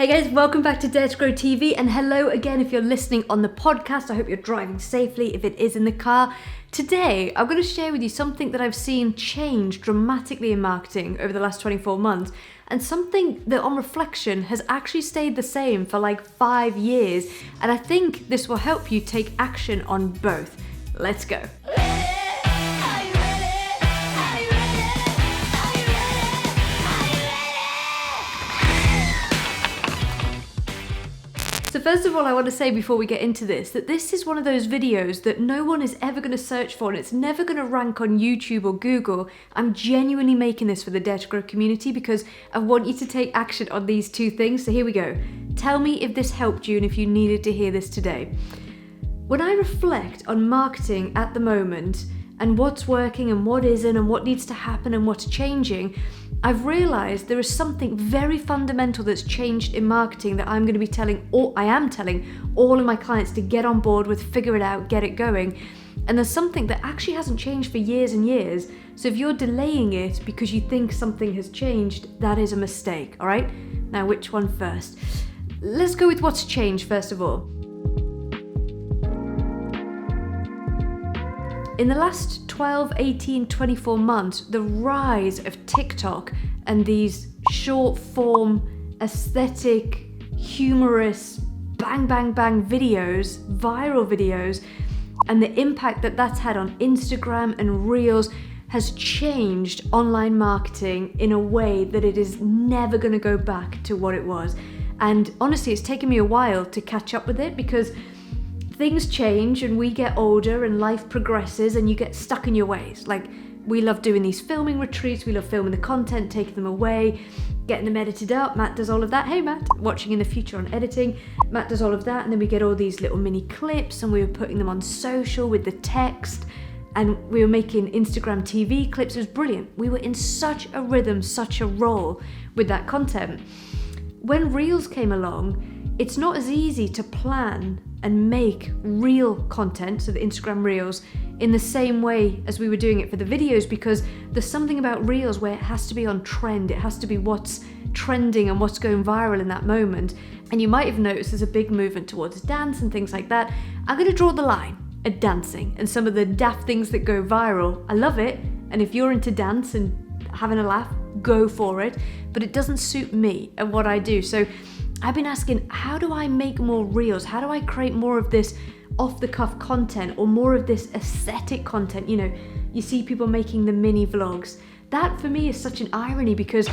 Hey guys, welcome back to Dare to Grow TV, and hello again if you're listening on the podcast. I hope you're driving safely if it is in the car. Today, I'm going to share with you something that I've seen change dramatically in marketing over the last 24 months, and something that on reflection has actually stayed the same for like 5 years, and I think this will help you take action on both. Let's go. So first of all, I want to say before we get into this, that this is one of those videos that no one is ever going to search for, and it's never going to rank on YouTube or Google. I'm genuinely making this for the Dare to Grow community because I want you to take action on these two things. So here we go. Tell me if this helped you and if you needed to hear this today. When I reflect on marketing at the moment and what's working and what isn't and what needs to happen and what's changing, I've realized there is something very fundamental that's changed in marketing that I'm going to be telling all of my clients to get on board with, figure it out, get it going. And there's something that actually hasn't changed for years and years. So if you're delaying it because you think something has changed, that is a mistake, all right? Now, which one first? Let's go with what's changed first of all. In the last 12, 18, 24 months, the rise of TikTok and these short form, aesthetic, humorous, bang, bang, bang videos, viral videos, and the impact that that's had on Instagram and Reels has changed online marketing in a way that it is never going to go back to what it was. And honestly, it's taken me a while to catch up with it because things change and we get older and life progresses and you get stuck in your ways. Like, we love doing these filming retreats, we love filming the content, taking them away, getting them edited up. Matt does all of that. Hey Matt, watching in the future on editing. Matt does all of that, and then we get all these little mini clips and we were putting them on social with the text, and we were making Instagram TV clips. It was brilliant. We were in such a rhythm, such a roll with that content. When Reels came along, it's not as easy to plan and make real content, so the Instagram Reels, in the same way as we were doing it for the videos, because there's something about Reels where it has to be on trend. It has to be what's trending and what's going viral in that moment. And you might have noticed there's a big movement towards dance and things like that. I'm going to draw the line at dancing and some of the daft things that go viral. I love it, and if you're into dance and having a laugh, go for it, but it doesn't suit me and what I do. So I've been asking, how do I make more Reels? How do I create more of this off-the-cuff content or more of this aesthetic content? You know, you see people making the mini vlogs. That for me is such an irony because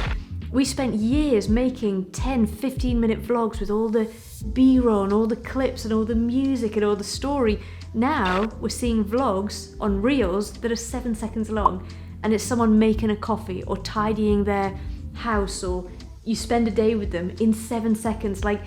we spent years making 10, 15-minute vlogs with all the B-roll and all the clips and all the music and all the story. Now we're seeing vlogs on Reels that are 7 seconds long, and it's someone making a coffee or tidying their house, or you spend a day with them in 7 seconds. Like,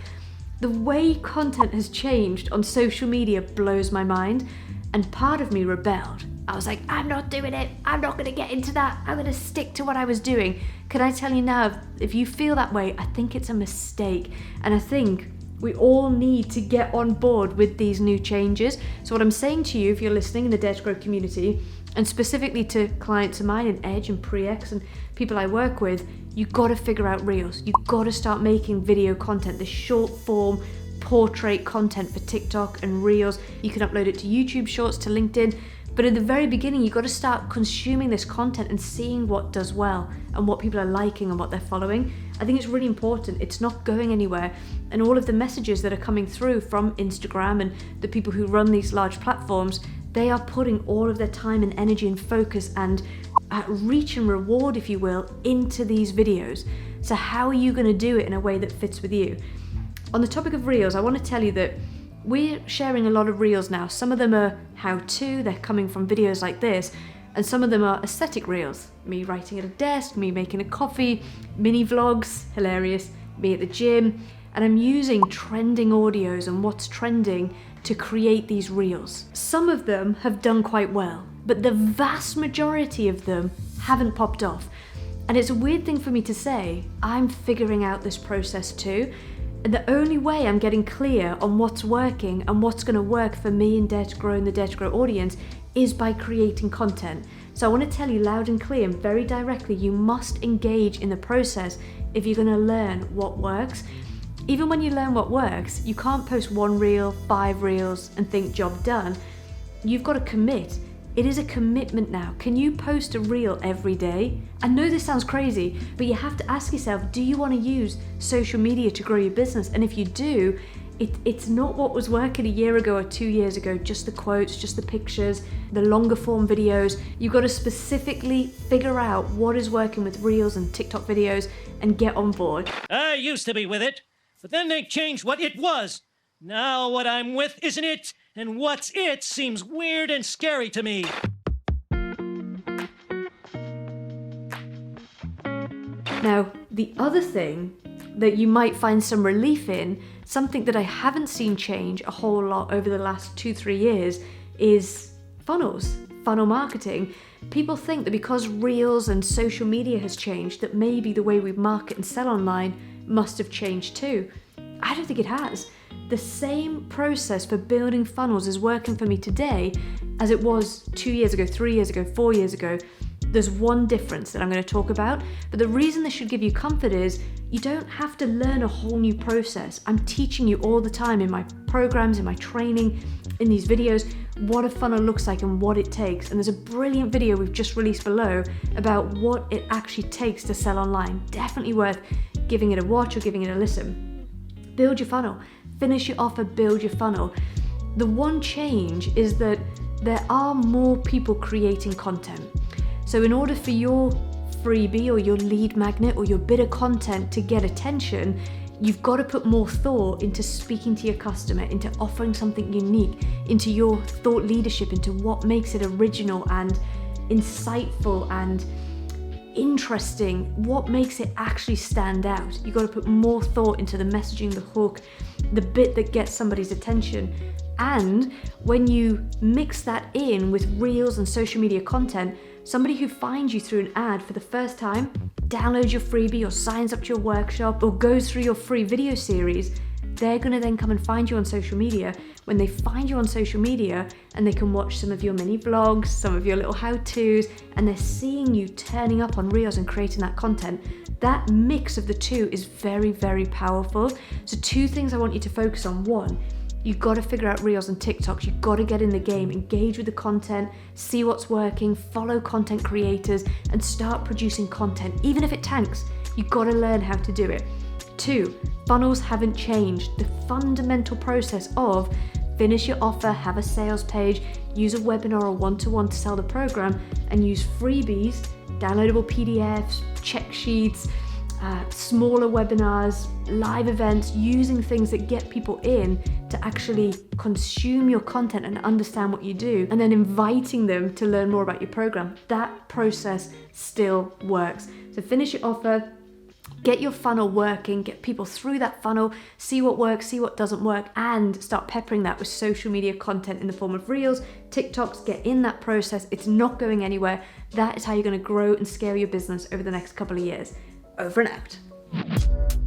the way content has changed on social media blows my mind, and part of me rebelled. I was like, I'm not doing it. I'm not gonna get into that. I'm gonna stick to what I was doing. Can I tell you now, if you feel that way, I think it's a mistake. And I think we all need to get on board with these new changes. So what I'm saying to you, if you're listening in the Dare to Grow community, and specifically to clients of mine in Edge and Pre-X and people I work with, you gotta figure out Reels. You gotta start making video content, the short form portrait content for TikTok and Reels. You can upload it to YouTube Shorts, to LinkedIn. But at the very beginning, you gotta start consuming this content and seeing what does well and what people are liking and what they're following. I think it's really important. It's not going anywhere. And all of the messages that are coming through from Instagram and the people who run these large platforms, they are putting all of their time and energy and focus and reach and reward, if you will, into these videos. So how are you going to do it in a way that fits with you? On the topic of Reels, I want to tell you that we're sharing a lot of Reels now. Some of them are how-to, they're coming from videos like this, and some of them are aesthetic Reels. Me writing at a desk, me making a coffee, mini vlogs, hilarious, me at the gym, and I'm using trending audios and what's trending to create these Reels. Some of them have done quite well, but the vast majority of them haven't popped off. And it's a weird thing for me to say, I'm figuring out this process too. And the only way I'm getting clear on what's working and what's gonna work for me and Dare to Grow and the Dare to Grow audience is by creating content. So I want to tell you loud and clear and very directly, you must engage in the process if you're gonna learn what works. Even when you learn what works, you can't post 1 reel, 5 reels, and think job done. You've got to commit. It is a commitment now. Can you post a reel every day? I know this sounds crazy, but you have to ask yourself, do you want to use social media to grow your business? And if you do, it's not what was working a year ago or 2 years ago, just the quotes, just the pictures, the longer form videos. You've got to specifically figure out what is working with reels and TikTok videos and get on board. I used to be with it, but then they changed what it was. Now what I'm with isn't it, and what's it seems weird and scary to me. Now, the other thing that you might find some relief in, something that I haven't seen change a whole lot over the last 2-3 years, is funnels, funnel marketing. People think that because reels and social media has changed, that maybe the way we market and sell online must have changed too. I don't think it has. The same process for building funnels is working for me today as it was 2 years ago, 3 years ago, 4 years ago. There's one difference that I'm going to talk about, but the reason this should give you comfort is you don't have to learn a whole new process. I'm teaching you all the time in my programs, in my training, in these videos, what a funnel looks like and what it takes. And there's a brilliant video we've just released below about what it actually takes to sell online. Definitely worth giving it a watch or giving it a listen. Build your funnel. Finish your offer, build your funnel. The one change is that there are more people creating content. So in order for your freebie or your lead magnet or your bit of content to get attention, you've got to put more thought into speaking to your customer, into offering something unique, into your thought leadership, into what makes it original and insightful and interesting, what makes it actually stand out. You've got to put more thought into the messaging, the hook, the bit that gets somebody's attention. And when you mix that in with reels and social media content, somebody who finds you through an ad for the first time, downloads your freebie or signs up to your workshop or goes through your free video series, they're going to then come and find you on social media. When they find you on social media and they can watch some of your mini vlogs, some of your little how-tos, and they're seeing you turning up on reels and creating that content, that mix of the two is very, very powerful. So 2 things I want you to focus on. 1, you've got to figure out reels and TikToks. You've got to get in the game, engage with the content, see what's working, follow content creators, and start producing content. Even if it tanks, you've got to learn how to do it. 2, funnels haven't changed. The fundamental process of finish your offer, have a sales page, use a webinar or one-to-one to sell the program, and use freebies, downloadable PDFs, check sheets, smaller webinars, live events, using things that get people in to actually consume your content and understand what you do, and then inviting them to learn more about your program. That process still works. So finish your offer, get your funnel working, get people through that funnel, see what works, see what doesn't work, and start peppering that with social media content in the form of reels, TikToks. Get in that process. It's not going anywhere. That is how you're going to grow and scale your business over the next couple of years. Over and out.